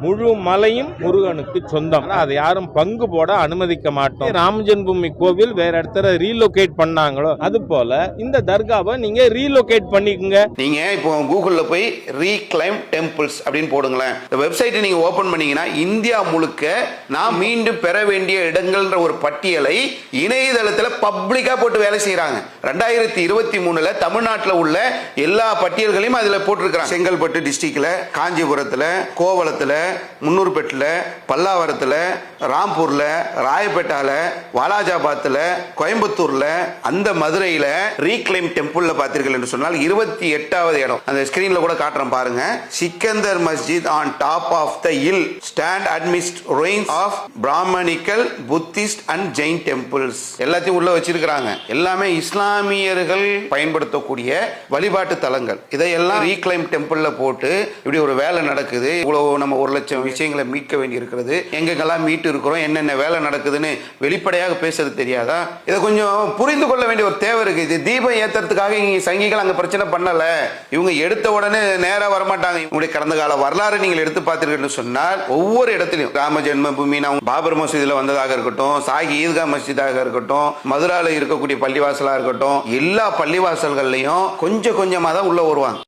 முழு மலையும் முருகனுக்கு சொந்தம். அதை யாரும் பங்கு போட அனுமதிக்க மாட்டோம். ராமஜென்மபூமி கோவில் வேற இடத்துல ரீலோகேட் பண்ணாங்களோ அது போல இந்த தர்காவை நீங்க ரீலோகேட் பண்ணிக்கங்க. நீங்க இப்போ கூகுள்ல போய் ரீக்ளைம் டெம்பிள்ஸ் அப்படின்னு போடுங்களேன். இந்த வெப்சைட்டை நீங்க ஓபன் பண்ணீங்கன்னா இந்தியா முழுக்க நான் மீண்டும் பெற வேண்டிய இடங்கள்ன்ற ஒரு பட்டியலை இணையதளத்துல பப்ளிக்கா போட்டு வேலை செய்யறாங்க. 2023 தமிழ்நாட்டில் உள்ள எல்லா பட்டியல்களையும் அதுல போட்டிருக்கிறாங்க. செங்கல்பட்டு டிஸ்ட்ரிக்ட்ல, காஞ்சிபுரத்துல, கோவளத்துல, முன்னூர்பேட்டில், பல்லாவரத்துல, ராம்பூர்ல, ராயப்பேட்டால, வாலாஜாபாத்ல, கோயம்புத்தூர்ல, அந்த மதுரையில ரீக்ளைம் டெம்பிள்ல பார்த்தீர்கள் என்று சொன்னால் 28வது இடம். அந்த ஸ்கிரீன்ல கூட காட்டுறேன் பாருங்க. Sikandar Masjid on top of the hill stand amidst ruins of Brahmanical, Buddhist and Jain temples எல்லாத்தையும் உள்ள வச்சிருக்காங்க. எல்லாமே இஸ்லாமியர்கள் பயன்படுத்தக்கூடிய வழிபாட்டு தலங்கள். இதையெல்லாம் ரீக்ளைம் டெம்பிள்ல போட்டு இப்படி ஒரு வேலை நடக்குது. இவ்வளவு நம்ம 1 லட்சம் விஷயங்களை மீட்க வேண்டி இருக்கிறது. எங்கெங்கெல்லாம் மீட்டு இருக்கிறோம், என்னென்ன வேலை நடக்குதுன்னு வெளிப்படையாக பேசுறது தெரியாதா? இதை கொஞ்சம் புரிந்து கொள்ள வேண்டிய ஒரு தேவை இருக்கு. இது தீபம் ஏத்துறதுக்காக இங்க சங்கிகள் அங்க பிரச்சனை பண்ணல. இவங்க எடுத்த உடனே நேரா வரமாட்டாங்க. இவங்களுடைய கடந்த கால வரலாறு நீங்கள் எடுத்து பார்த்தீர்கள் சொன்னால் ஒவ்வொரு இடத்திலும் ராம ஜென்மபூமி, பாபர் மசூதியில வந்ததாக இருக்கட்டும், சாகி ஈத்கா மஸ்ஜிதாக இருக்கட்டும், மதுரால இருக்கக்கூடிய பள்ளிவாசலா இருக்கட்டும், எல்லா பள்ளிவாசல்கள்லையும் கொஞ்சம் கொஞ்சமா தான் உள்ள வருவாங்க.